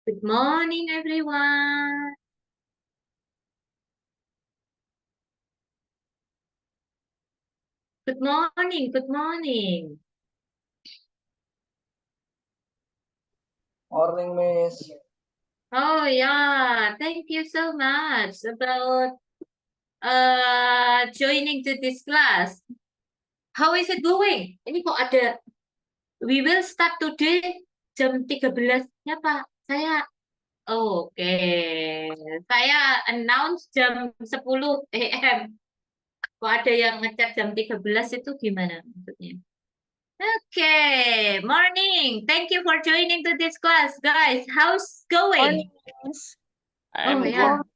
Good morning, everyone. Good morning, good morning. Morning, Miss. Oh yeah, thank you so much about joining to this class. How is it going? Ini kok ada we will start today jam 13-nya, Pak. Oke. Saya announce jam 10 AM. Kok ada yang ngechat jam 13 itu gimana maksudnya? Okay, morning. Thank you for joining to this class, guys. How's going? Miss. Oh I'm yeah, good.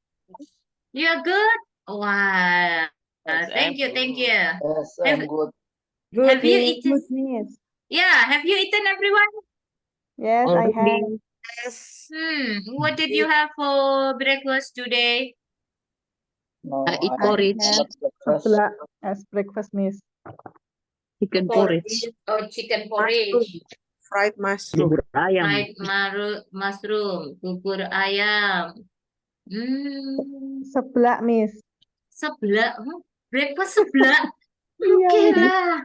you're good. Wow. Yes, Thank you, thank you. Yes, Have, I'm good. have you Miss. eaten? Good, Miss. Yeah, have you eaten, everyone? Yes, I have. Already. Yes. What did you have for breakfast today? No, I eat I porridge, have breakfast. sebelah as breakfast, Miss. chicken porridge, Oh, chicken porridge, Fried mushroom. bubur ayam. fried mushroom, bubur ayam. Sebelah, Miss. Sebelah, breakfast sebelah. Iya, Oke Miss. lah.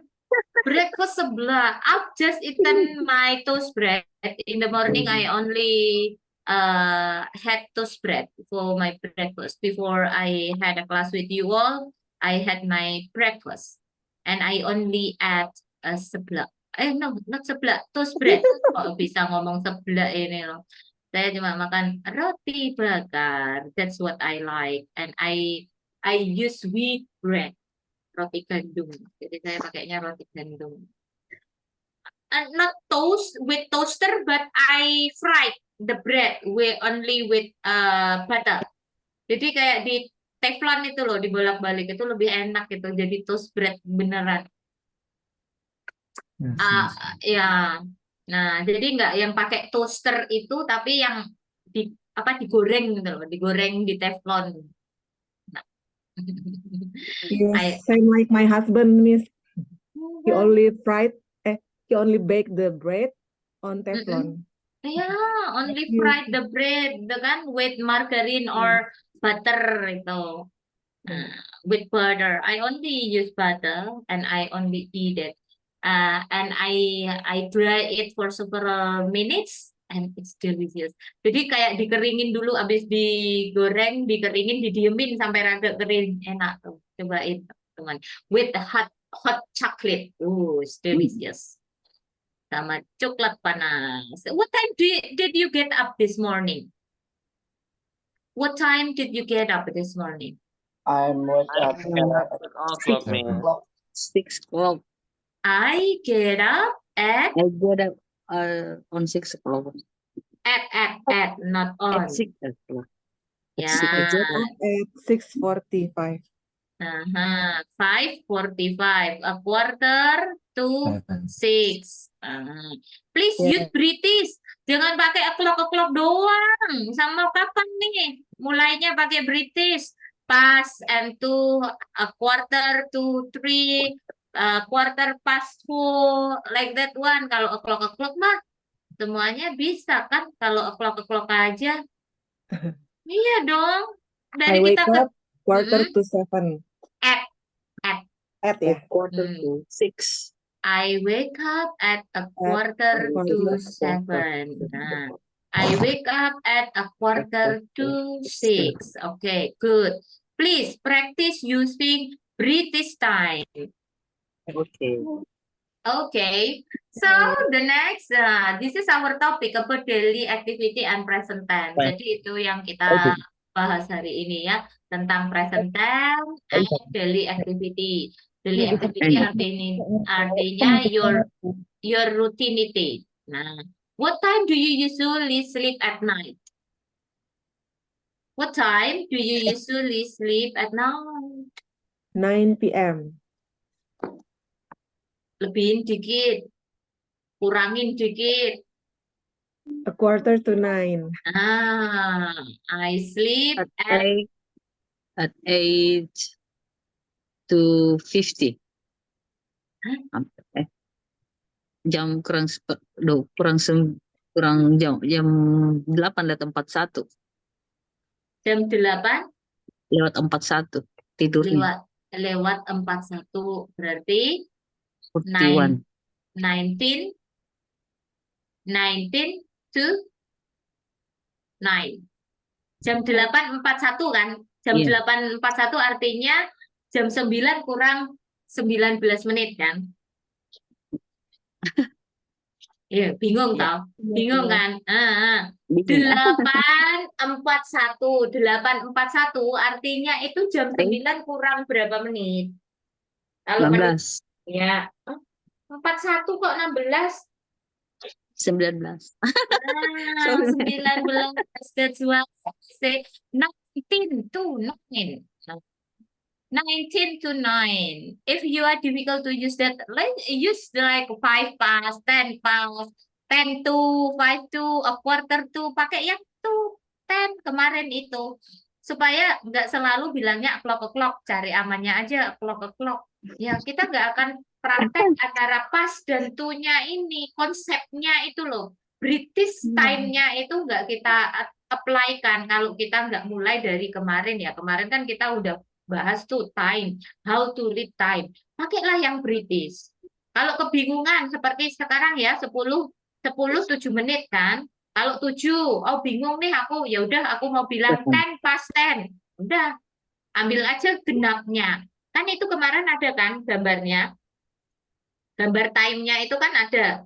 Breakfast sebelah. I've just eaten my toast bread. In the morning, I only had toast bread for my breakfast. Before I had a class with you all, I had my breakfast. And I only ate sebelah. No, not sebelah, toast bread. Kok bisa ngomong sebelah ini loh. Saya cuma makan roti bakar. That's what I like. And I use wheat bread. Roti gandum. Jadi saya pakainya roti gandum. Not toast with toaster, but I fried the bread with only with butter. Jadi kayak di teflon itu loh, dibolak-balik itu lebih enak gitu. Jadi toast bread beneran. Ya. Nah, jadi nggak yang pakai toaster itu, tapi yang digoreng gitu loh, digoreng di teflon. Nah. Yes, same like my husband, Miss. He only bake the bread on Teflon. Yeah, only Yes. fried the bread, kan, with margarine or butter itu. With butter, I only use butter and I only eat it. And I dry it for several minutes and it's delicious. Jadi kayak dikeringin dulu, abis digoreng, dikeringin, didiemin sampai rada kering, enak tuh. Cobain teman. With the hot chocolate, it's delicious. Sama coklat panas. What time did you get up this morning? What time did you get up this morning? I'm wake up O'clock, man. 6 o'clock. I get up at I get up on 6 o'clock. not on. At 6 o'clock. Yeah. I get up at 6:45. 5:45. A quarter to 6. Please use British. Jangan pakai o'clock doang. Sama kapan nih? Mulainya pakai British. Past and to a quarter to 3, quarter past 4, like that one. Kalau o'clock mah semuanya bisa kan? Kalau o'clock aja. Iya dong. Dari I wake kita up quarter to 7. At ya. Quarter to 6. I wake up at a quarter to 7. Nah, I wake up at a quarter to 6. Okay, good. Please practice using British time. Okay. Okay, so the next, this is our topic about daily activity and present tense. Jadi itu yang kita bahas hari ini ya, tentang present tense and daily activity. Daily activity artinya your routinity. Nah, what time do you usually sleep at night? What time do you usually sleep at night? 9 p.m. Lebihin dikit, kurangin dikit. A quarter to 9. I sleep At 8 to 50. Jam kurang kurang jam 8:41 Jam 8 lewat 41 tidurnya. lewat 41 berarti 41. 19 to 9. Jam 8:41 kan? Jam Iya. 8:41 artinya jam 9 kurang 19 menit kan? Iya, bingung Iya. tau? Bingung kan? Bingung. 8:41 artinya itu jam 9 kurang berapa menit? Kalau menit 16. ya 41 kok 16? 19. Ah, 19, that's why I say 19 to 9. 19 to 9. If you are difficult to use that, let's use like 5 past, 10 past, 10 to, 5 to, a quarter to, pakai yang to, 10 kemarin itu. Supaya nggak selalu bilangnya o'clock, cari amannya aja o'clock. Ya, kita nggak akan praktek antara past dan to-nya ini, konsepnya itu loh. British time-nya itu nggak kita apply-kan kalau kita nggak mulai dari kemarin ya. Kemarin kan kita udah bahas tuh time, how to read time. Pakailah yang British. Kalau kebingungan seperti sekarang ya 10 7 menit kan. Kalau 7, oh bingung nih aku, ya udah aku mau bilang 10 past 10. Udah, ambil aja genapnya. Kan itu kemarin ada kan gambarnya. Gambar time-nya itu kan ada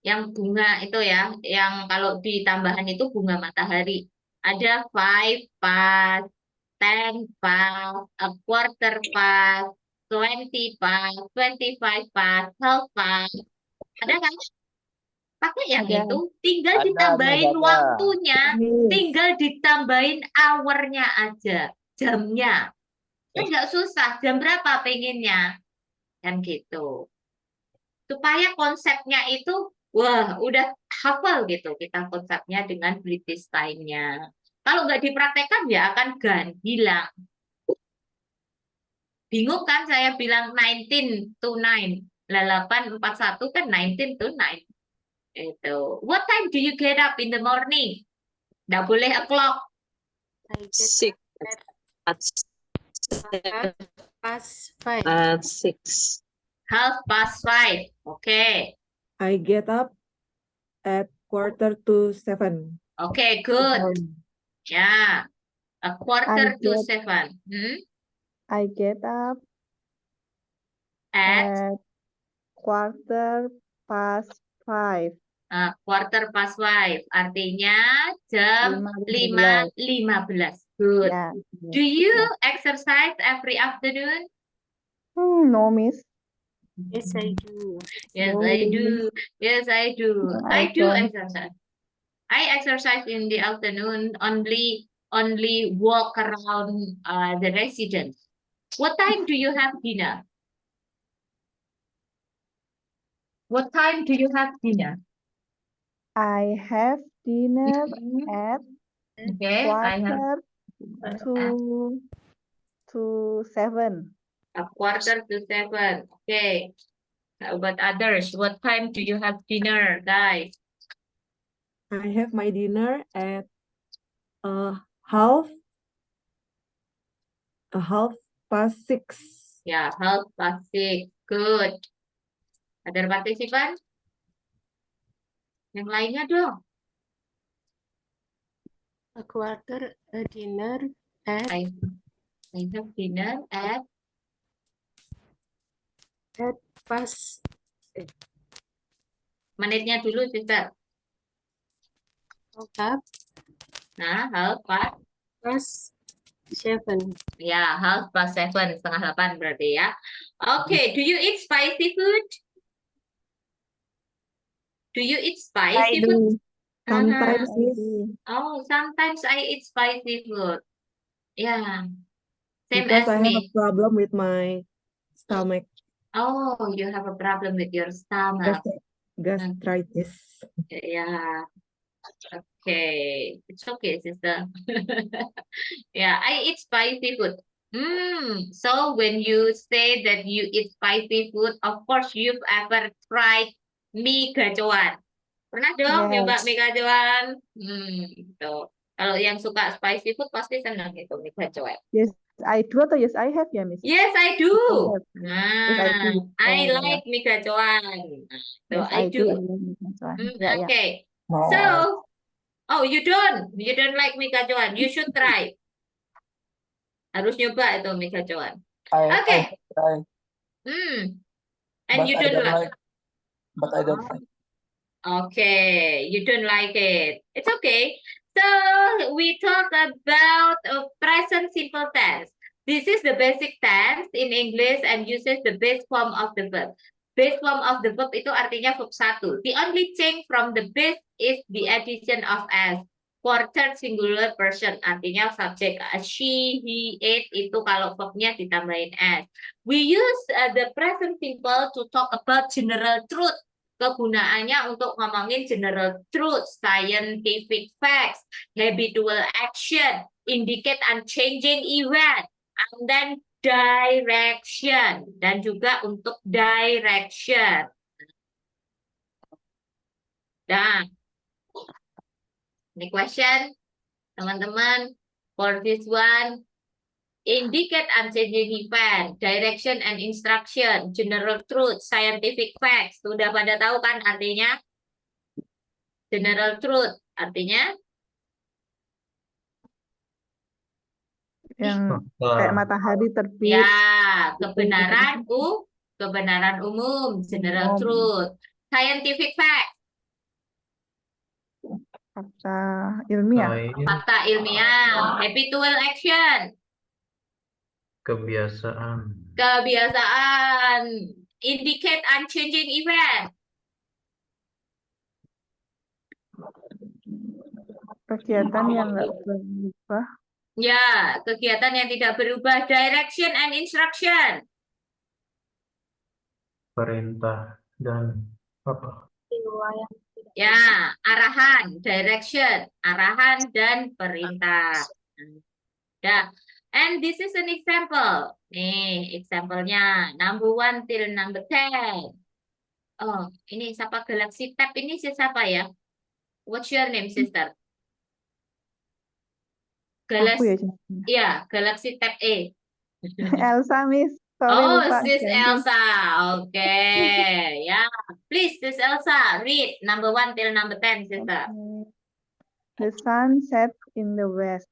yang bunga itu ya, yang kalau ditambahan itu bunga matahari. Ada 5 past, 10 past, a quarter past, 20 past, 25 past, half past. Ada kan? Pakai yang Ada. itu, tinggal Ada, ditambahin Miss, ada. waktunya, Miss. tinggal ditambahin hour-nya aja, jamnya. Kan nggak susah, jam berapa pengennya? Kan gitu. Supaya konsepnya itu, wah, udah hafal gitu kita konsepnya dengan British time-nya. Kalau nggak dipraktekkan ya akan hilang. Bingung kan saya bilang 19 to 9. 8:41 kan 19 to 9. Itu. What time do you get up in the morning? Nggak boleh o'clock. I get 6 at past 5. 6. 5:30. Oke. I get up at 6:45. Oke, good. Ya. A quarter to get- 7. I get up At at 5:15. quarter past 5. Artinya jam 5:15. Good. Ya. Do you exercise every afternoon? No, Miss. Yes, I do. Yes, No, I Miss. do. Yes, I do. No, I I do don't. exercise. I exercise in the afternoon, only walk around the residence. What time do you have dinner? What time do you have dinner? I have dinner at Okay, I have to 7. a quarter to 7. Okay. How about others? What time do you have dinner, guys? I have my dinner at half 6:30. Ya, 6:30. Good. Other participant? Yang lainnya dong. A quarter dinner at I have dinner at past menitnya dulu, sister. half Nah, 7. Ya, 7:30, 7:30 berarti ya. Okay, do you eat spicy food? Do you eat spicy food? Sometimes, Uh-huh. Miss, Oh, sometimes I eat spicy food. Yeah, same because as I have a me. problem with my stomach, Oh, you have a problem with your stomach. gastritis. Yeah. Okay, it's okay, sister. Yeah, I eat spicy food. So when you say that you eat spicy food, of course you've ever tried mie gacoan. Pernah dong nyoba Yes. mie gacoan? Tuh. Kalau yang suka spicy food pasti senang itu mie gacoan. Yes, I do atau yes, I have ya, Miss? Yes, I do. Yes, I do. Nah, I Oh, like mie gacoan. Nah, so yes, I I do. I do. love Miss Najwa. Yeah, yeah. Okay. No, So, oh, you don't like mie gacoan. You should try. Harus nyoba itu mie gacoan. I Okay. try, And but you I don't don't like. like, but I don't like. Okay, you don't like it. It's okay. So we talk about a present simple tense. This is the basic tense in English and uses the base form of the verb. Base form of the verb itu artinya verb 1. The only change from the base is the addition of s. For third singular person artinya subject she, he, it itu kalau verbnya ditambahin s. We use the present simple to talk about general truth. Kegunaannya untuk ngomongin general truth, scientific facts, habitual action, indicate unchanging event, and then direction, dan juga untuk direction. Nah, ini question, teman-teman, for this one, indicate unchanging event, direction and instruction, general truth, scientific facts. Sudah pada tahu kan artinya? General truth artinya Yang kayak matahari terbit. ya kebenaran kebenaran umum, general Umum. truth. Scientific fact, Fakta ilmiah. fakta ilmiah. Habitual action, Kebiasaan. kebiasaan. Indicate unchanging event, Kegiatan yang nggak berubah. ya kegiatan yang tidak berubah. Direction and instruction, Perintah dan apa? ya arahan, direction, arahan dan perintah. Ya, and this is an example. Nih, example-nya number 1 till number 10. Oh, ini siapa Galaxy Tab ini siapa ya? What's your name, sister? Aku ya, Ya, Galaxy Tab E. Elsa, Miss. Sorry, Oh, lupa. sis Ganti. Elsa. Oke. Ya, please, sis Elsa, read number 1 till number 10, sister. The sun sets in the west.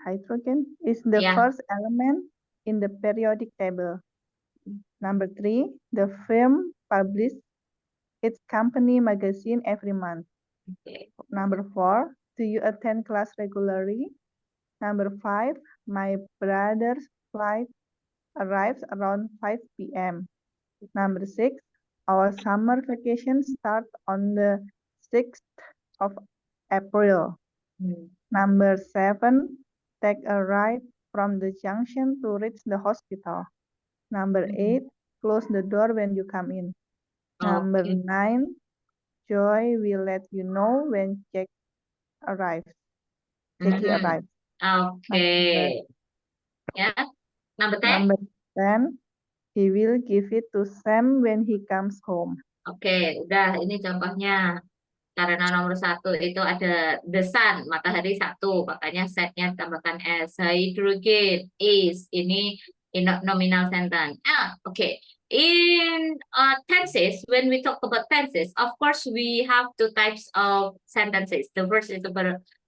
Hydrogen is the Yeah. first element in the periodic table. Number 3, the firm publishes its company magazine every month. Okay. Number 4, do you attend class regularly? Number 5, my brother's flight arrives around 5 p.m. Number 6, our summer vacation starts on the 6th of April. Number 7, take a ride from the junction to reach the hospital. Number 8, close the door when you come in. Number Okay. 9, Joy will let you know when Jackie arrives. Okay. Ya. Number 10. Number 10, he will give it to Sam when he comes home. Oke, udah ini contohnya. Karena nomor 1 itu ada the sun, matahari 1, makanya setnya tambahkan s. Hydrogen is ini nominal sentence. Okay. In tenses, when we talk about tenses, of course we have 2 types of sentences. The first is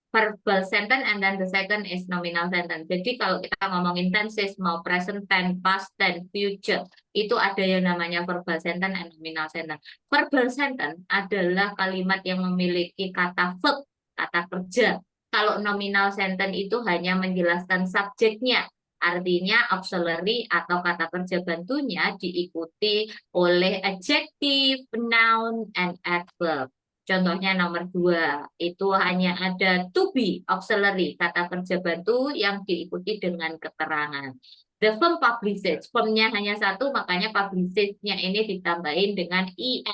verbal sentence and then the second is nominal sentence. Jadi kalau kita ngomongin tenses, mau present tense, past tense, future, itu ada yang namanya verbal sentence and nominal sentence. Verbal sentence adalah kalimat yang memiliki kata verb, kata kerja. Kalau nominal sentence itu hanya menjelaskan subjeknya, artinya auxiliary atau kata kerja bantunya diikuti oleh adjective, noun, and adverb. Contohnya nomor 2, itu hanya ada to be, auxiliary, kata kerja bantu yang diikuti dengan keterangan. The firm publishes, firmnya hanya 1, makanya publishes-nya ini ditambahin dengan es,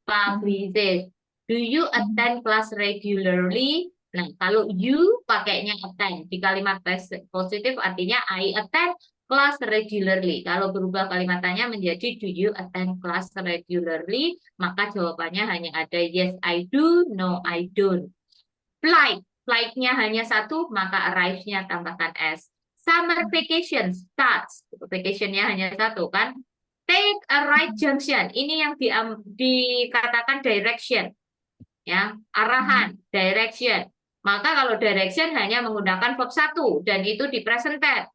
publishes. Do you attend class regularly? Nah, kalau you pakainya attend, di kalimat positif artinya I attend, class regularly. Kalau berubah kalimatannya menjadi do you attend class regularly, maka jawabannya hanya ada yes I do, no I don't. Flight, flight-nya hanya satu, maka arrive-nya tambahkan S. Summer vacation starts, vacation-nya hanya satu kan. Take a right junction, ini yang dikatakan direction, ya, arahan, direction. Maka kalau direction hanya menggunakan verb 1 dan itu di present tense.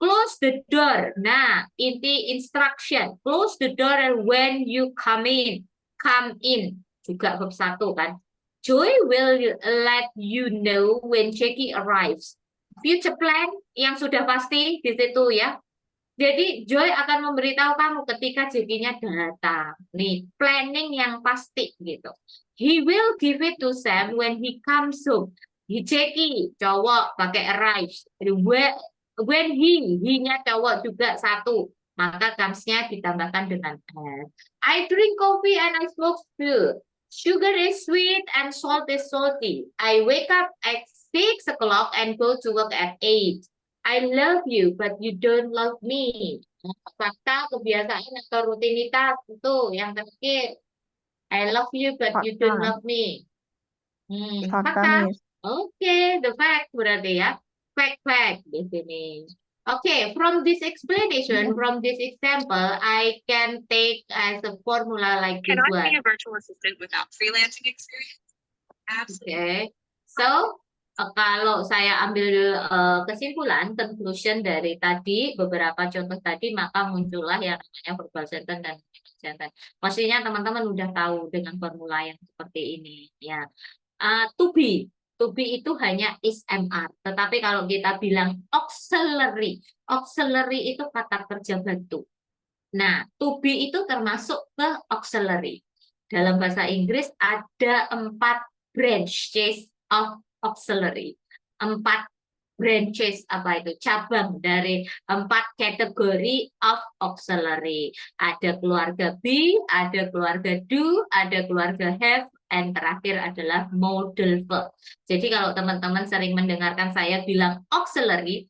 Close the door. Nah, inti instruction. Close the door when you come in. Come in juga verb 1 kan. Joy will let you know when Jackie arrives. Future plan yang sudah pasti di situ ya. Jadi Joy akan memberitahu kamu ketika Jackie-nya datang. Nih, planning yang pasti gitu. He will give it to Sam when he comes home. Jackie, cowok pakai arrives. When he-nya cowok juga satu. Maka comes-nya ditambahkan dengan S. I drink coffee and I smoke food. Sugar is sweet and salt is salty. I wake up at 6 o'clock and go to work at 8. I love you, but you don't love me. Fakta, kebiasaan, atau rutinitas itu yang terakhir. I love you, but you don't Fakta. love me. Fakta, Fakta. Miss. Oke, the fact berarti ya. Fact di sini. Okay, from this explanation, from this example, I can take as a formula like this one. virtual assistant without freelancing experience? Oke, so kalau saya ambil kesimpulan, conclusion dari tadi, beberapa contoh tadi, maka muncullah yang namanya verbal sentence dan sentence. Pastinya teman-teman udah tahu dengan formula yang seperti ini. Ya, to be itu hanya is MR. Tetapi kalau kita bilang auxiliary itu kata kerja bantu. Nah, to be itu termasuk ke auxiliary. Dalam bahasa Inggris ada 4 branches of auxiliary. 4 branches apa itu? Cabang dari 4 kategori of auxiliary. Ada keluarga be, ada keluarga do, ada keluarga have, dan terakhir adalah modal verb. Jadi kalau teman-teman sering mendengarkan saya bilang auxiliary,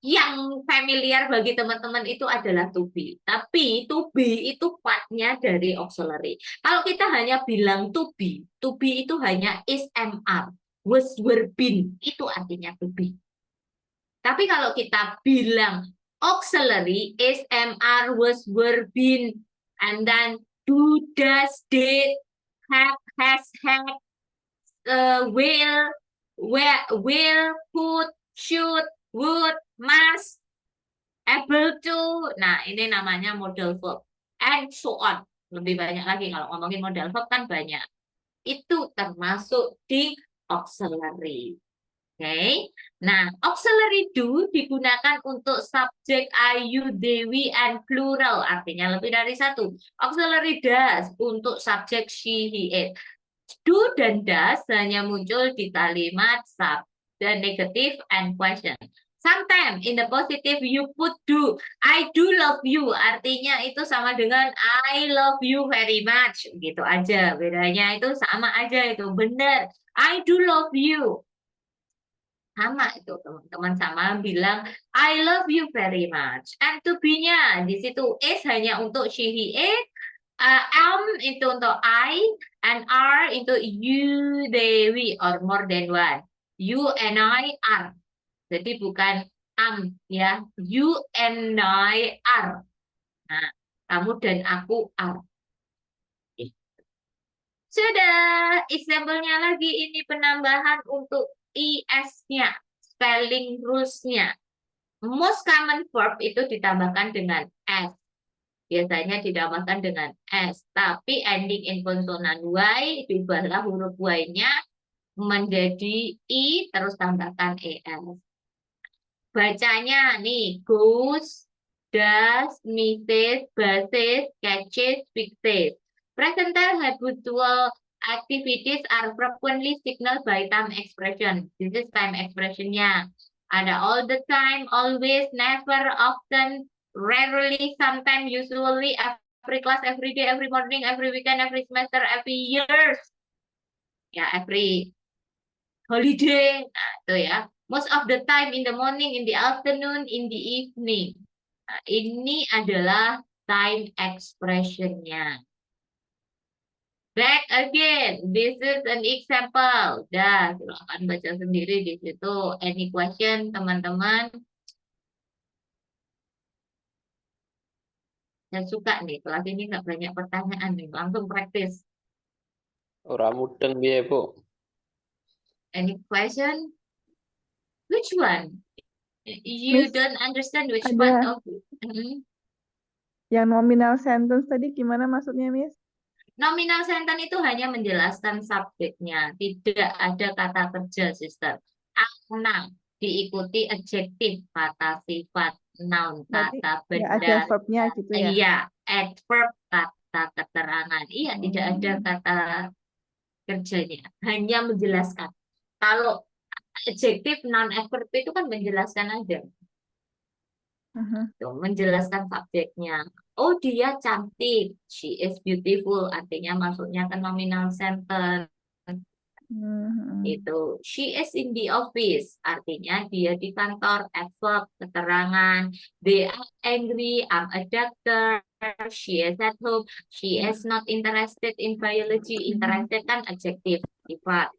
yang familiar bagi teman-teman itu adalah to be. Tapi to be itu partnya dari auxiliary. Kalau kita hanya bilang to be itu hanya is MR, was, were, been, itu artinya to be. Tapi kalau kita bilang auxiliary is MR, was, were, been, and then do, does, did, have, has, had, will, could, should, would, must, able to. Nah, ini namanya modal verb. And so on. Lebih banyak lagi kalau ngomongin modal verb kan banyak. Itu termasuk di auxiliary. Oke. Nah, auxiliary do digunakan untuk subjek I, you, they, we, and plural. Artinya lebih dari satu. Auxiliary does untuk subjek she, he, it. Do dan does hanya muncul di kalimat sub dan negative and question. Sometimes in the positive you put do. I do love you. Artinya itu sama dengan I love you very much. Gitu aja. Bedanya itu sama aja itu. Benar. I do love you. Sama itu teman-teman, sama bilang I love you very much. And to be-nya di situ is hanya untuk she, he, it. Am itu untuk I, and are itu you, they, we, or more than one. You and I are. Jadi bukan am ya. You and I are. Nah, kamu dan aku are. Sudah, example-nya lagi ini penambahan untuk IS-nya, spelling rules-nya. Most common verb itu ditambahkan dengan S. Biasanya ditambahkan dengan S. Tapi ending in konsonan Y, diubahlah huruf Y-nya menjadi I, terus tambahkan ES. Bacanya nih, goes, does, misses, buses, catches, fixes. Present time habitual activities are frequently signaled by time expression. This is time expression-nya. Ada all the time, always, never, often, rarely, sometimes, usually, every class, every day, every morning, every weekend, every semester, every year. Ya, every holiday. Nah, itu ya. Most of the time in the morning, in the afternoon, in the evening. Nah, ini adalah time expression-nya. Back again, this is an example. Dah, silakan baca sendiri di situ. Any question, teman-teman? Saya suka nih, kelas ini nggak banyak pertanyaan nih, langsung praktis. Ora mudeng piye, Bu? Any question? Which one? You Miss, don't understand which ada part of it? Mhm. yang nominal sentence tadi gimana maksudnya, Miss? Nominal sentence itu hanya menjelaskan subjeknya, tidak ada kata kerja, sister. Noun diikuti adjektif, kata sifat, noun, Berarti kata ya ada benda, verbnya gitu ya? iya, adverb, kata keterangan. Iya, tidak ada kata kerjanya, hanya menjelaskan. Kalau adjektif, noun, adverb itu kan menjelaskan aja. Tuh, menjelaskan subjeknya. Oh, dia cantik. She is beautiful. Artinya masuknya ke nominal sentence. Itu. She is in the office. Artinya dia di kantor. Adverb, keterangan. They are angry. I'm a doctor. She is at home. She is not interested in biology. Interested kan adjektif, sifat.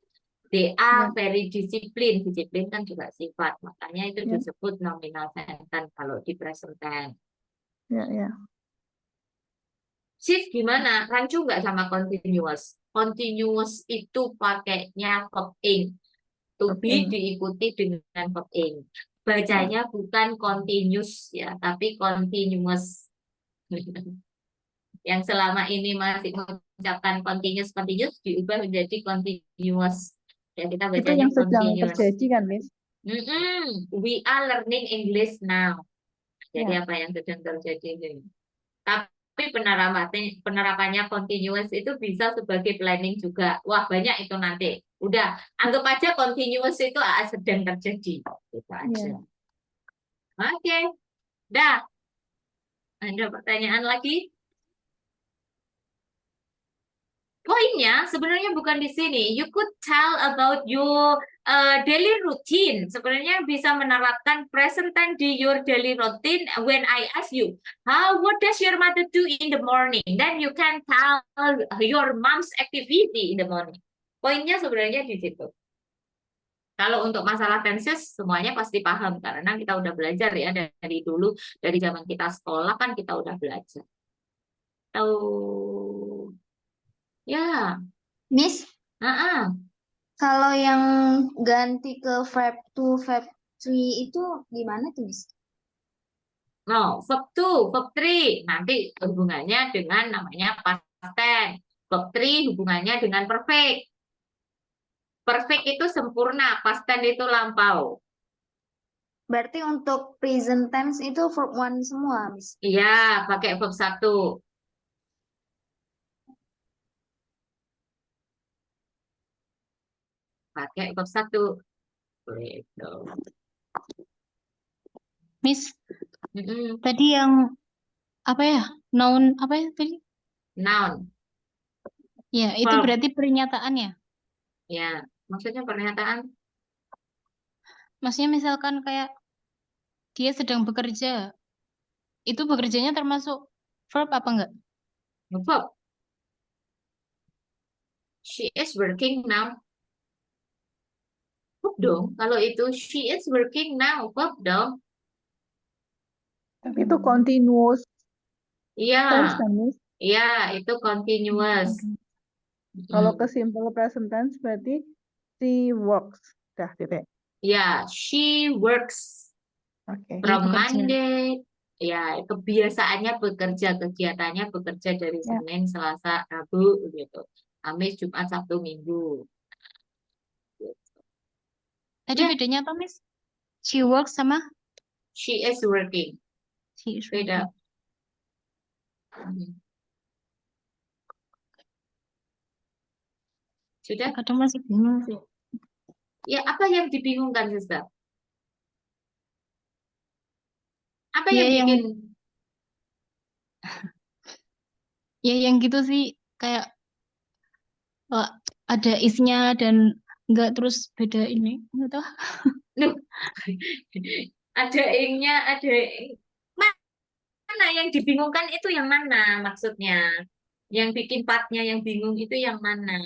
They are very disciplined. Disiplin kan juga sifat. Makanya itu Ya. disebut nominal sentence kalau di present tense. Ya. Shift gimana? Rancu nggak sama continuous? Continuous itu pakainya verb ing. To be diikuti dengan verb ing. Bacanya bukan continuous ya, tapi continuous. Yang selama ini masih mengucapkan continuous diubah menjadi continuous. Ya, kita Itu bacanya yang sedang continuous. terjadi kan, Miss? We are learning English now. Jadi Ya. apa yang sedang terjadi ini? Tapi penerapannya continuous itu bisa sebagai planning juga. Wah, banyak itu nanti. Udah, anggap aja continuous itu sedang terjadi. Itu aja. Oke. Dah. Ada pertanyaan lagi? Poinnya sebenarnya bukan di sini. You could tell about your daily routine. Sebenarnya bisa menerapkan present time di your daily routine. When I ask you, what does your mother do in the morning? Then you can tell your mom's activity in the morning. Poinnya sebenarnya di situ. Kalau untuk masalah tenses semuanya pasti paham karena kita udah belajar ya dari dulu, dari zaman kita sekolah kan kita udah belajar. Tahu? Ya. Miss, Heeh. kalau yang ganti ke verb to verb 3 itu gimana tuh, Miss? No, verb 2, verb 3. Nanti hubungannya dengan namanya past tense. Verb 3 hubungannya dengan perfect. Perfect itu sempurna, past tense itu lampau. Berarti untuk present tense itu verb 1 semua, Miss? Iya, pakai verb 1. Pakai verb 1. Gitu. Miss, Mm-mm. tadi yang apa ya? Noun apa ya tadi? Noun. Ya, itu Verb. berarti pernyataan ya? Ya, maksudnya pernyataan. Maksudnya misalkan kayak dia sedang bekerja. Itu bekerjanya termasuk verb apa enggak? Verb. She is working now. Verb dong. Kalau itu she is working now, verb dong. Tapi itu continuous Iya. tense kan, Miss? Iya, itu continuous. Kalau ke simple present tense berarti she works. Dah, titik. Ya, she works Oke. from bekerja. Monday. Ya, kebiasaannya bekerja, kegiatannya bekerja dari Ya. Senin, Selasa, Rabu, gitu. Kamis, Jumat, Sabtu, Minggu. Tadi Ya. bedanya apa, Miss? She works sama She is working. she is Beda. working. Sudah? Kadang masih bingung sih. Ya, apa yang dibingungkan, Sister? Apa Ya, yang yang bikin? ya yang gitu sih kayak ada isnya dan enggak terus beda ini. Enggak tahu. Loh, ada ingnya, ada ing. mana? Yang dibingungkan itu yang mana maksudnya? Yang bikin partnya yang bingung itu yang mana?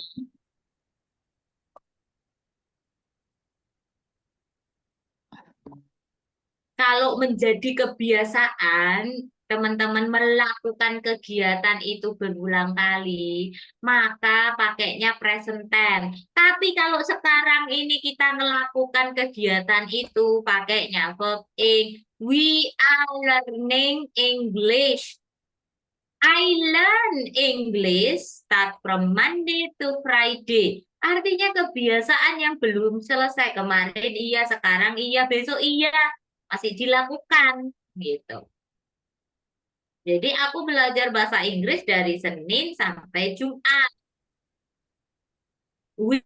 Kalau menjadi kebiasaan, teman-teman melakukan kegiatan itu berulang kali, maka pakainya present tense. Tapi kalau sekarang ini kita melakukan kegiatan itu pakainya verb ing. We are learning English. I learn English start from Monday to Friday. Artinya kebiasaan yang belum selesai kemarin iya, sekarang iya, besok iya, masih dilakukan gitu. Jadi aku belajar bahasa Inggris dari Senin sampai Jumat. We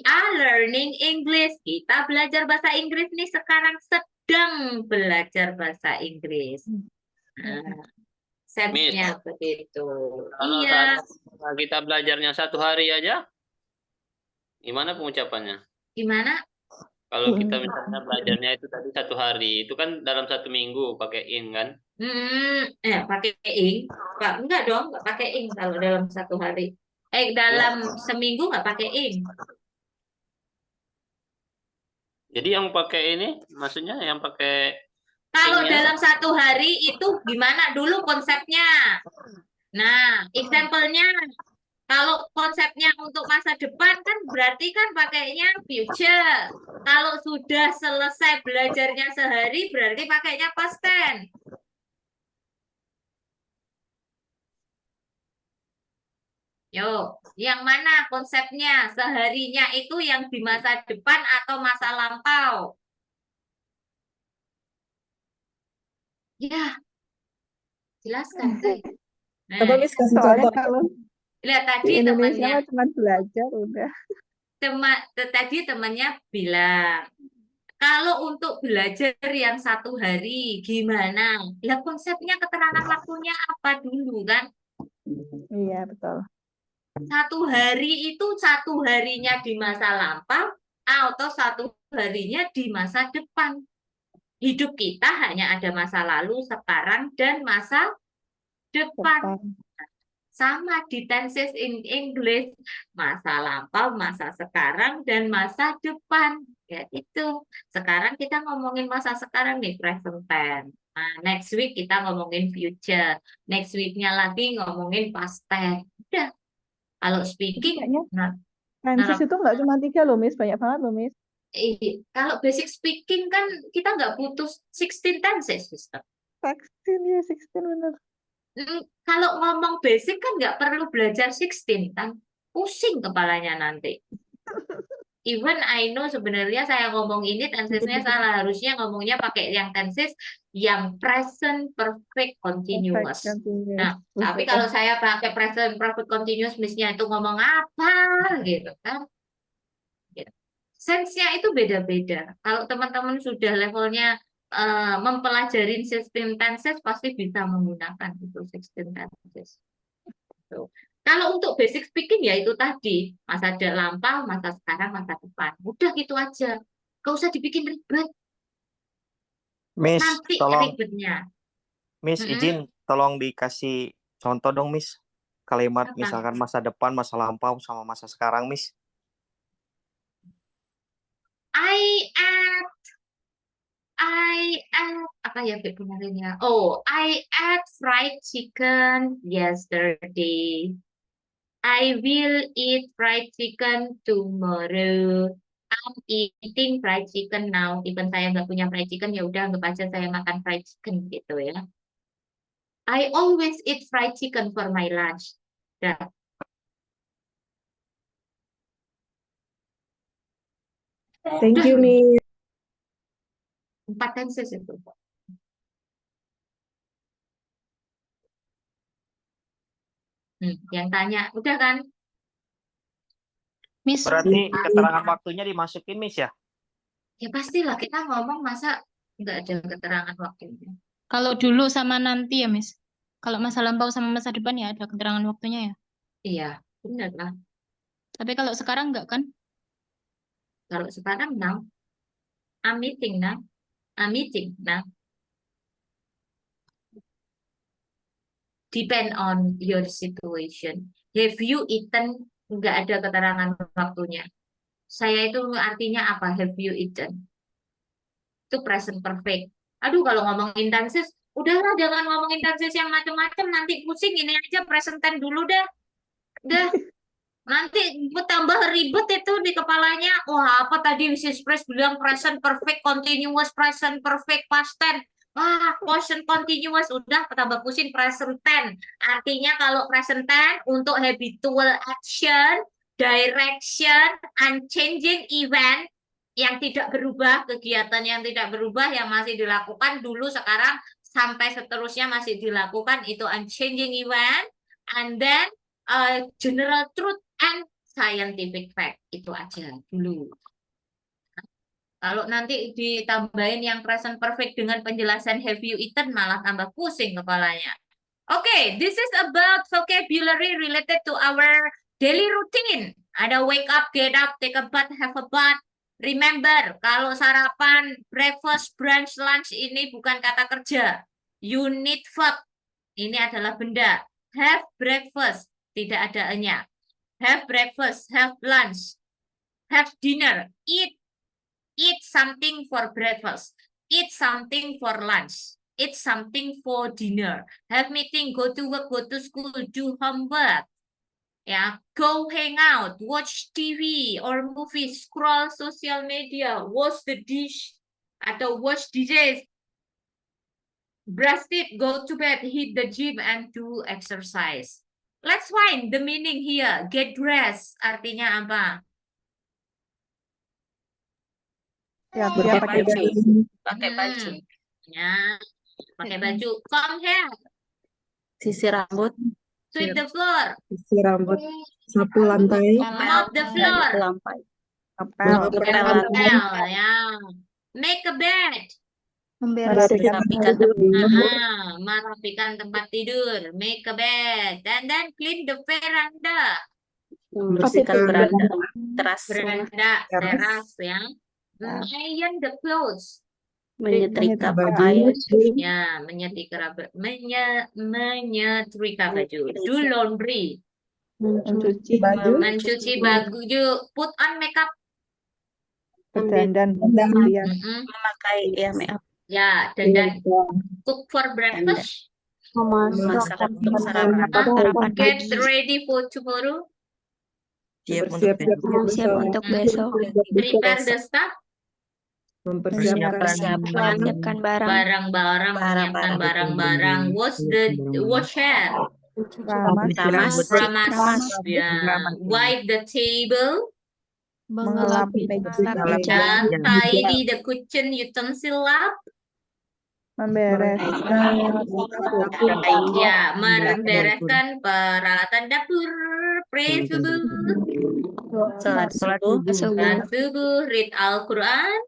are learning English. Kita belajar bahasa Inggris nih sekarang sedang belajar bahasa Inggris. Nah, sense-nya begitu. Kalau Iya. kita belajarnya 1 hari aja, gimana pengucapannya? Gimana? Kalau kita misalnya belajarnya itu tadi 1 hari, itu kan dalam 1 minggu pakai in kan? Pakai ing. Enggak dong, enggak pakai ing kalau dalam 1 hari. Dalam seminggu enggak pakai ing. Jadi yang pakai ini, maksudnya yang pakai Kalau ing-nya? dalam 1 hari itu gimana dulu konsepnya? Nah, example-nya kalau konsepnya untuk masa depan kan berarti kan pakainya future. Kalau sudah selesai belajarnya sehari berarti pakainya past tense. Yuk, yang mana konsepnya? Seharinya itu yang di masa depan atau masa lampau? Ya, jelaskan, guys. Coba Nah, Miss kasih Soalnya contoh. kalau lihat di tadi Indonesia temannya. mah cuma belajar udah. Tadi temannya bilang, kalau untuk belajar yang 1 hari, gimana? Lah konsepnya keterangan waktunya apa dulu kan? Iya, betul. 1 hari itu 1 harinya di masa lampau atau 1 harinya di masa depan. Hidup kita hanya ada masa lalu, sekarang, dan masa depan. Sama di tenses in English, masa lampau, masa sekarang, dan masa depan. Ya itu. Sekarang kita ngomongin masa sekarang nih, present tense. Nah, next week kita ngomongin future. Next week-nya lagi ngomongin past tense. Udah. Kalau speaking, Tenses itu nggak cuma 3 loh, Miss. Banyak banget loh, Miss. kalau basic speaking kan kita nggak butuh 16 tenses, sister. 16 ya, 16 bener. Kalau ngomong basic kan nggak perlu belajar 16 kan, pusing kepalanya nanti. Even I know sebenarnya saya ngomong ini tensesnya salah, harusnya ngomongnya pakai yang tenses yang present perfect continuous. Nah, tapi kalau saya pakai present perfect continuous, misalnya itu ngomong apa gitu kan? Sense-nya itu beda-beda. Kalau teman-teman sudah levelnya mempelajari sistem tenses pasti bisa menggunakan itu sistem tenses. Kalau untuk basic speaking ya itu tadi masa lampau, masa sekarang, masa depan. Udah gitu aja. Gak usah dibikin ribet. Miss, Nanti tolong ribetnya. Miss izin tolong dikasih contoh dong Miss. Kalimat Apa? misalkan masa depan, masa lampau sama masa sekarang Miss. I ate apa ya benarnya? Oh, I ate fried chicken yesterday. I will eat fried chicken tomorrow. I'm eating fried chicken now. Even saya nggak punya fried chicken, ya udah anggap aja saya makan fried chicken gitu ya. I always eat fried chicken for my lunch. Dah. Thank you, Miss. 4 tenses itu. Yang tanya, udah kan? Miss, Berarti keterangan waktunya dimasukin Miss ya? Ya pastilah kita ngomong masa nggak ada keterangan waktunya. kalau dulu sama nanti ya, Miss. Kalau masa lampau sama masa depan ya ada keterangan waktunya ya. Iya, benar lah. Tapi kalau sekarang enggak kan? Kalau sekarang now, I'm meeting now. I'm meeting now. depend on your situation. Have you eaten? Nggak ada keterangan waktunya. Saya itu artinya apa? Have you eaten? Itu present perfect. Aduh, kalau ngomongin tenses, udahlah jangan ngomongin tenses yang macam-macam, nanti pusing. Ini aja present tense dulu dah. Udah. Nanti tambah ribet itu di kepalanya. Wah, apa tadi Mrs. Press bilang present perfect, continuous, present perfect, past tense. Wah, present continuous. Udah, tambah pusing present tense. Artinya kalau present tense untuk habitual action, direction, unchanging event, yang tidak berubah, kegiatan yang tidak berubah, yang masih dilakukan dulu, sekarang, sampai seterusnya masih dilakukan, itu unchanging event. And then, general truth and scientific fact. Itu aja dulu. Kalau nanti ditambahin yang present perfect dengan penjelasan have you eaten, malah tambah pusing kepalanya. Okay, this is about vocabulary related to our daily routine. Ada wake up, get up, take a bath, have a bath. Remember, kalau sarapan, breakfast, brunch, lunch ini bukan kata kerja. You need verb. Ini adalah benda. Have breakfast, tidak ada enya. Have breakfast, have lunch, have dinner, eat something for breakfast, eat something for lunch. Eat something for dinner, have meeting, go to work, go to school, do homework, ya, go hang out, watch TV or movies, scroll social media, wash the dish atau wash dishes, brush teeth, go to bed, hit the gym, and do exercise. Let's find the meaning here. Get dressed artinya apa? Ya, Pakai baju. Pakai baju. Ya. Pakai baju. Comb hair. Sisir rambut. Sweep the floor. Sisir rambut, sapu lantai, Mop the floor. Lantai. Apel. Apel, ya. Make a bed. Merapikan Merapikan tempat tidur. Make a bed. And then clean the veranda. Membersihkan beranda. Teras. Beranda, teras, ya. Iron the clothes. Menyetrika pakaian. Ya, menyetrika baju. Do laundry. Mencuci baju. Mencuci baju. Put on makeup. Berdandan. Memakai makeup. Ya, dan cook for breakfast. Memasak sarapan. Get ready for tomorrow. Siap untuk besok. Prepare the stuff. Menyiapkan barang. Menyiapkan barang-barang. Wash hair. Ramas. Ya. Wipe the table. Mengelap meja. Tidy the kitchen utensil up. Membereskan peralatan dapur. Pray subuh. Salat Subuh. Read Al-Quran.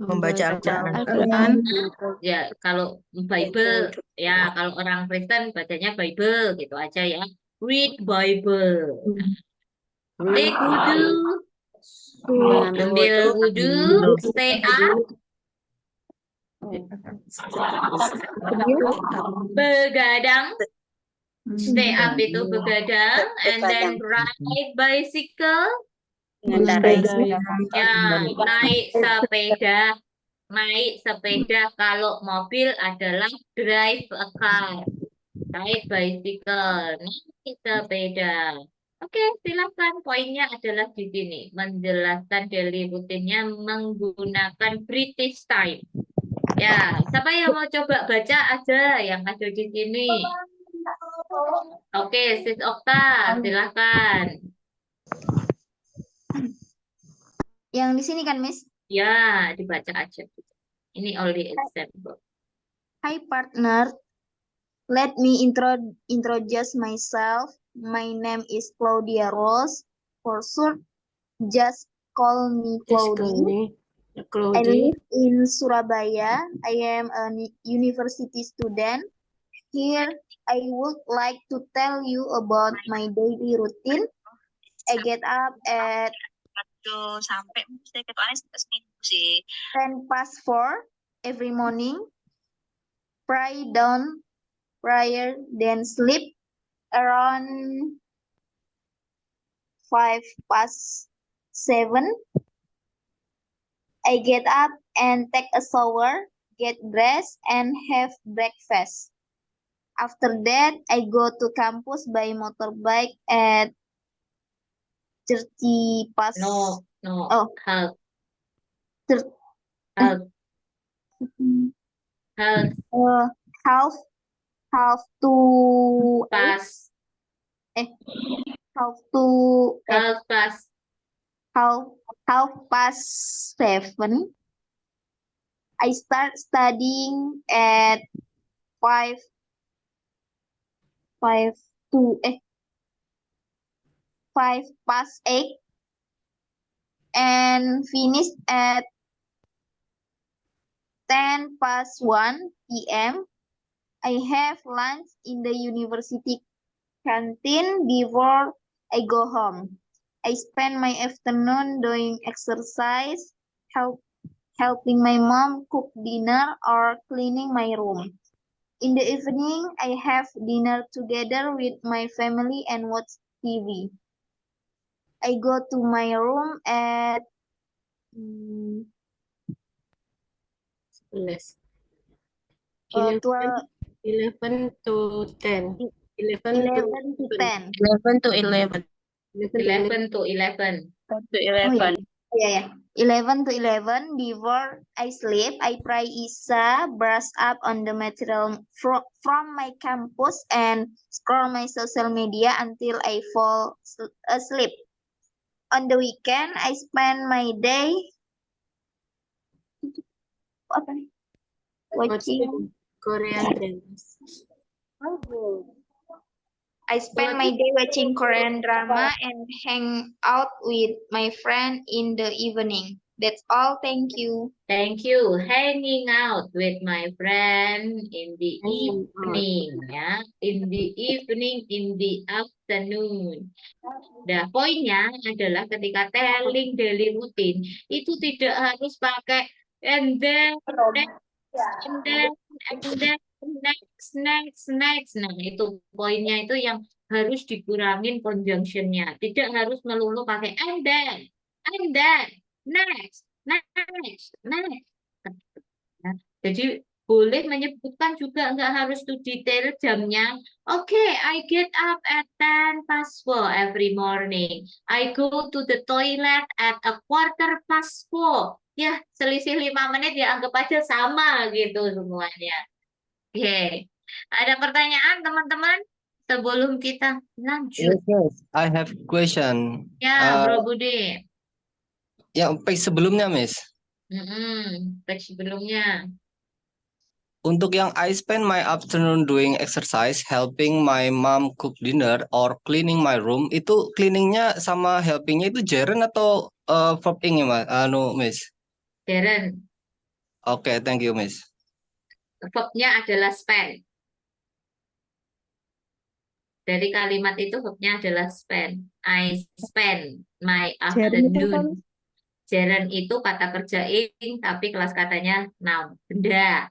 Membaca Al-Quran. Ya, kalau Bible, ya kalau orang Kristen bacanya Bible gitu aja ya. Read Bible. Take wudu. Ambil wudu. Stay up. Begadang. Stay up itu begadang. And then ride bicycle. Ya, naik sepeda. Naik sepeda. Kalau mobil adalah drive a car. Naik bicycle. Naik sepeda. Oke, silakan. Poinnya adalah di sini. Menjelaskan daily rutinnya menggunakan British time. Ya, siapa yang mau coba baca aja yang ada di sini. Oke, Sis Okta, silakan. Yang di sini kan, Miss? Ya, dibaca aja. Ini only example. Hi partner, let me introduce myself. My name is Claudia Rose. For short, just call me Claudie. I live in Surabaya. I am a university student. Here, I would like to tell you about my daily routine. I get up at sampai mesti ketuanya seminggu sih. 4:10 every morning. Pray down prayer, then sleep around 7:05. I get up and take a shower, get dressed, and have breakfast. After that, I go to campus by motorbike at 30 past. No, Oh. half, thir- half, half, half to past, half to half past, half past 7. I start studying at 5 past 8 and finish at 10 past 1 p.m. I have lunch in the university canteen before I go home. I spend my afternoon doing exercise, helping my mom cook dinner or cleaning my room. In the evening, I have dinner together with my family and watch TV. I go to my room at 11 to 10. 11 to 10. 11 to 11. 11 to 11. Oh, yeah. 11 to 11. Before I sleep, I pray Isha, brush up on the material from my campus, and scroll my social media until I fall asleep. On the weekend, I spend my day watching Korean dramas. I spend my day watching Korean drama and hang out with my friend in the evening. That's all. Thank you. Thank you. Hanging out with my friend in the Hanging out. evening, ya. In the evening, in the afternoon. Nah, poinnya adalah ketika telling daily routine itu tidak harus pakai and then, and then, next. Nah, itu poinnya itu yang harus dikurangin conjunctionnya. Tidak harus melulu pakai and then, next. Nah, jadi boleh menyebutkan juga, nggak harus to detail jamnya. Oke, I get up at 10 past 4 every morning. I go to the toilet at a 4:15. Ya, selisih 5 menit ya anggap aja sama gitu semuanya. Oke, ada pertanyaan teman-teman sebelum kita lanjut? Yes. I have question. Ya, Bro Budi. Yang page sebelumnya, Miss. Page sebelumnya. Untuk yang I spend my afternoon doing exercise, helping my mom cook dinner or cleaning my room, itu cleaningnya sama helpingnya itu gerund atau verb ing ya, Miss? Darren, Oke, thank you, Miss. verbnya adalah spend. Dari kalimat itu verbnya adalah spend. I spend my afternoon. Gerund itu kata kerja ing, tapi kelas katanya noun. Benda,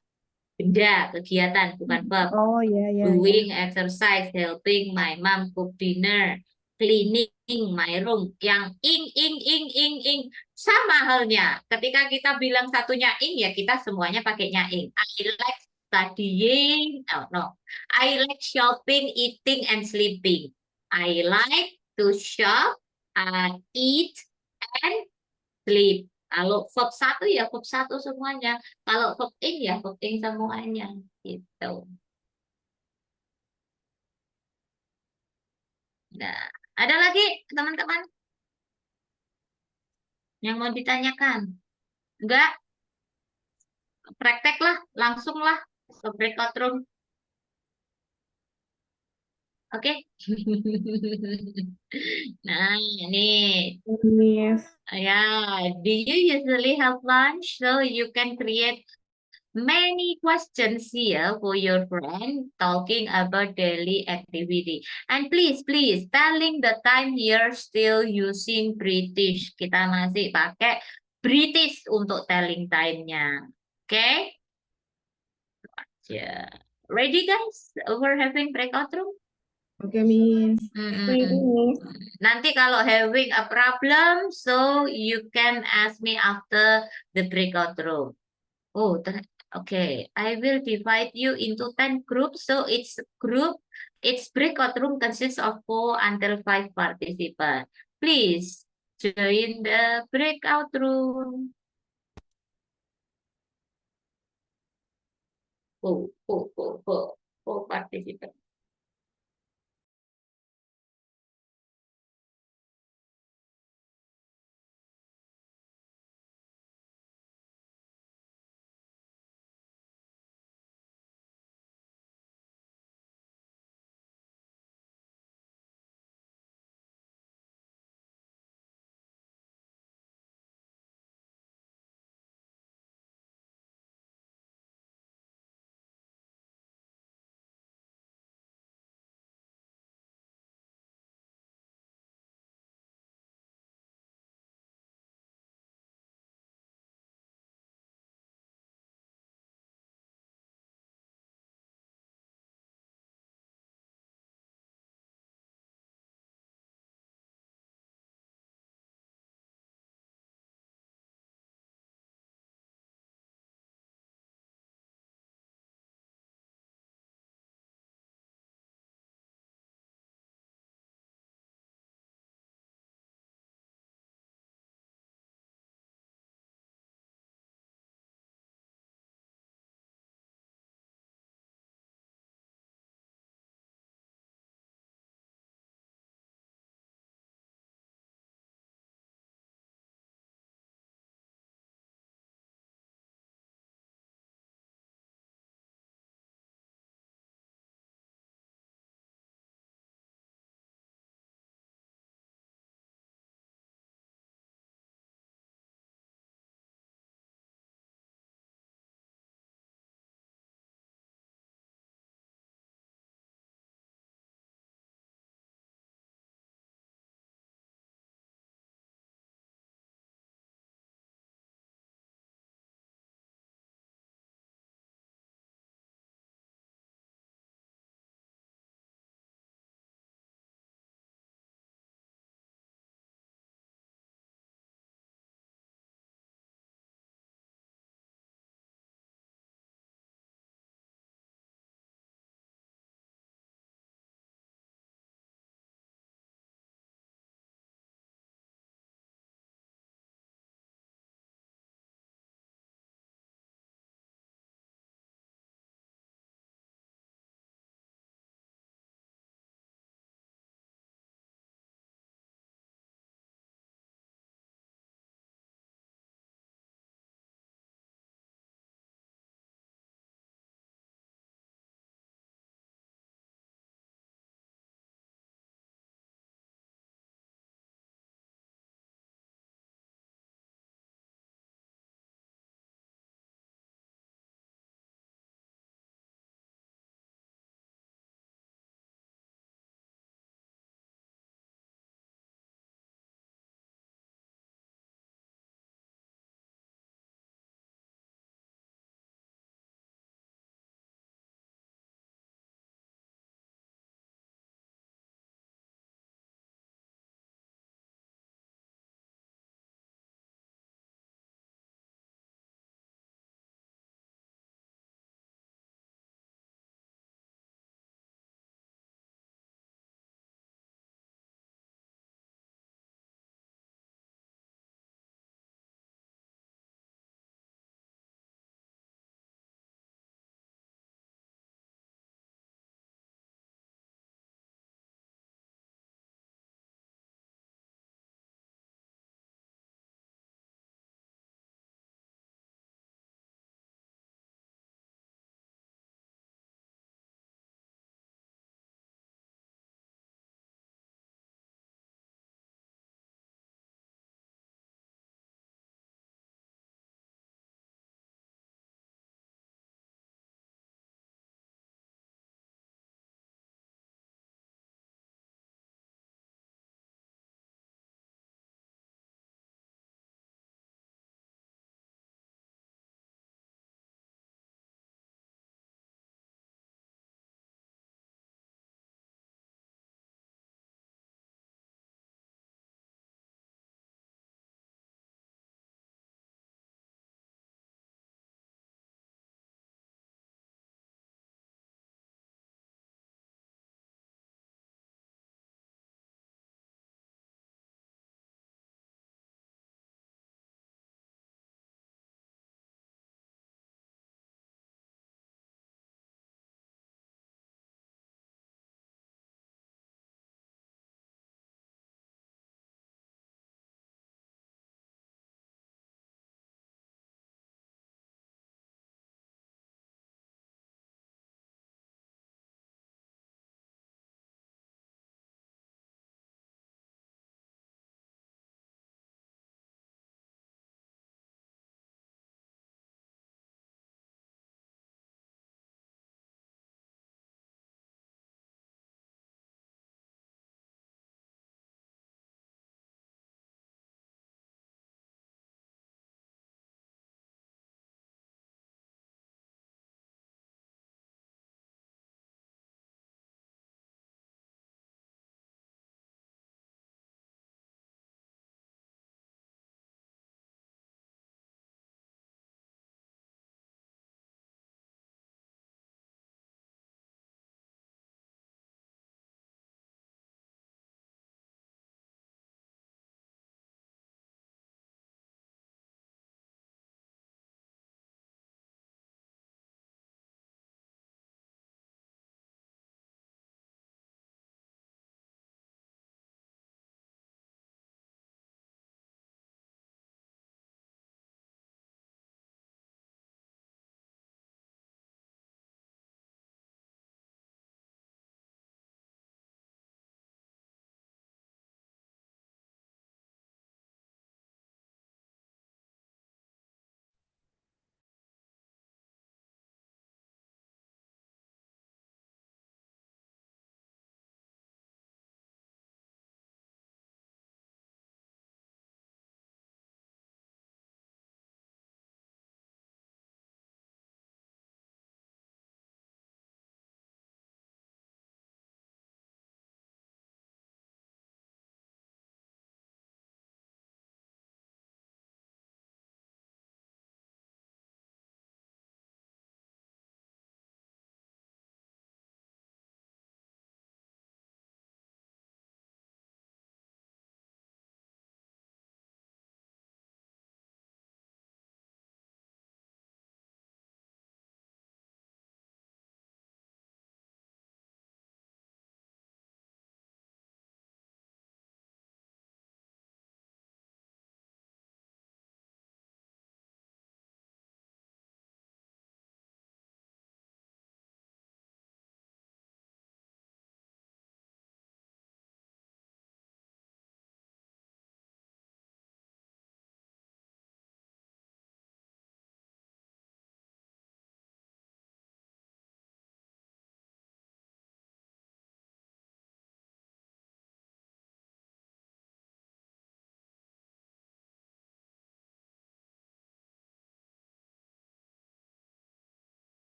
kegiatan, bukan verb. Oh, ya. Doing exercise, helping my mom cook dinner, cleaning my room. Yang ing sama halnya. Ketika kita bilang satunya ing, ya kita semuanya pakainya ing. I like studying, no. I like shopping, eating, and sleeping. I like to shop, eat, and sleep. Kalau verb 1 ya verb 1 semuanya. Kalau verb ing ya verb ing semuanya. Gitu. Nah, ada lagi teman-teman yang mau ditanyakan? Enggak? Praktek lah, langsung lah ke breakout room. Oke? Nah, ini. Yes. Yeah, do you usually have lunch? So you can create many questions here for your friend talking about daily activity. And please, telling the time here still using British. Kita masih pakai British untuk telling time-nya. Oke? Ya. ready guys? We're having breakout room. Okay, Miss. Nanti kalau having a problem, so you can ask me after the breakout room. Oh, okay. I will divide you into 10 groups. So its breakout room consists of 4 until 5 participants. Please join the breakout room. Four participants.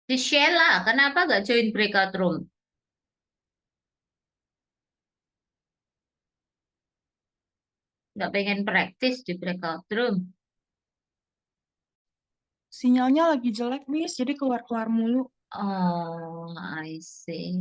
Si Sheila, kenapa nggak join breakout room? Nggak pengen praktis di breakout room. Sinyalnya lagi jelek, Miss, jadi keluar-keluar mulu. Oh, I see.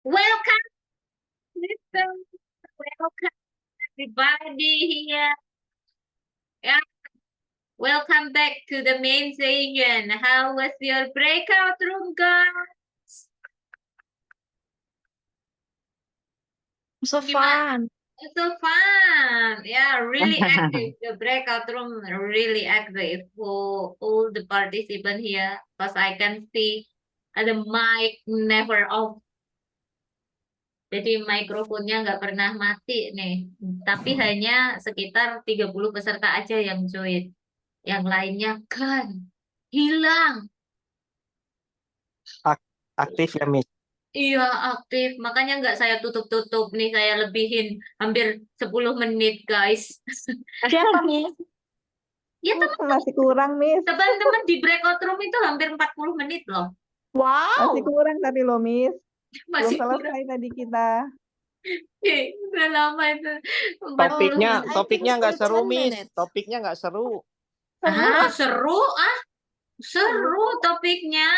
Welcome, Mr. Welcome, everybody here. Yeah. Welcome back to the main session. How was your breakout room, guys? So fun. So fun. Yeah, really active. The breakout room really active for all the participants here. Because I can see the mic never off. Jadi mikrofonnya nggak pernah mati nih. Tapi hanya sekitar 30 peserta aja yang join. Yang lainnya kan hilang. Aktif ya, Miss. Iya, aktif. Makanya nggak saya tutup-tutup nih. Saya lebihin hampir 10 menit, guys. Siapa, Miss? Ya, teman-teman. Masih kurang, Miss. Teman-teman di breakout room itu hampir 40 menit loh. Wow. Masih kurang tadi loh, Miss. Belum Masih kurang. selesai tadi kita. Udah lama itu. 40 Topiknya menit. topiknya nggak seru, Miss. Topiknya nggak seru. Ah, seru ah. Seru topiknya.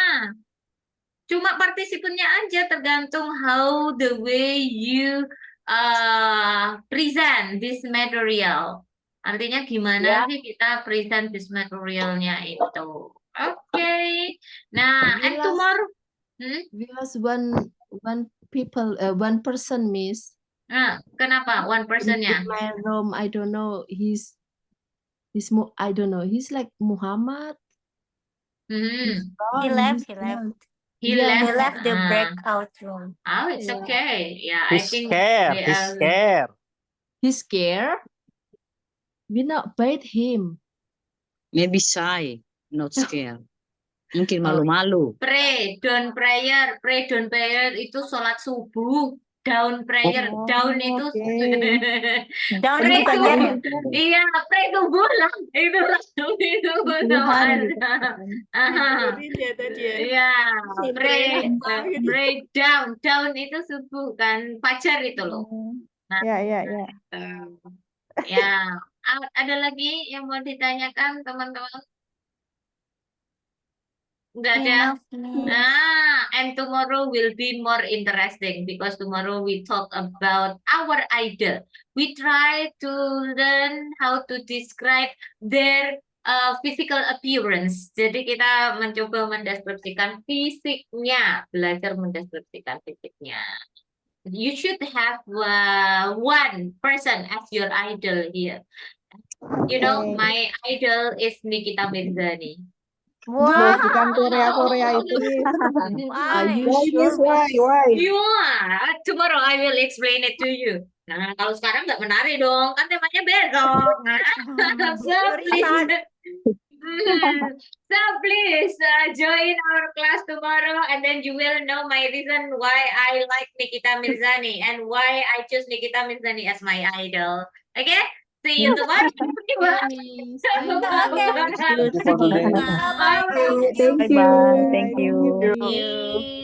Cuma partisipannya aja tergantung how the way you present this material. Artinya gimana sih kita present this materialnya itu. Oke. Nah, and tomorrow. We lost one person, Miss. Nah, kenapa one personnya? In my room, I don't know. I don't know. He's like Muhammad. Hmm. He left. He left. He Yeah, left. He left the Ah. breakout room. Oh, it's Yeah. okay. Yeah, I He's think scared. they He's are. scared. He's scared. We not bite him. Maybe shy, not scared. Mungkin malu-malu. Pray, down prayer itu sholat subuh. Down prayer, down itu Down pray itu subuh. fajar ya? Iya, pray subuh lah. Itu sama ada. Aha. Iya, pray down. Down itu subuh kan, fajar itu loh. Nah, Ya. ya. Ada lagi yang mau ditanyakan teman-teman? Enggak ada. And tomorrow will be more interesting because tomorrow we talk about our idol. We try to learn how to describe their physical appearance. Jadi kita mencoba mendeskripsikan fisiknya, belajar mendeskripsikan fisiknya. You should have one person as your idol here. You know, my idol is Nikita Mirzani. Loh, bukan Korea itu, Miss. Why? Why? Yeah, tomorrow I will explain it to you. Nah, kalau sekarang nggak menari dong, kan temanya besok. Nah, so please join our class tomorrow, and then you will know my reason why I like Nikita Mirzani and why I choose Nikita Mirzani as my idol. Okay? See you tomorrow. Okay. Thank you. Thank you.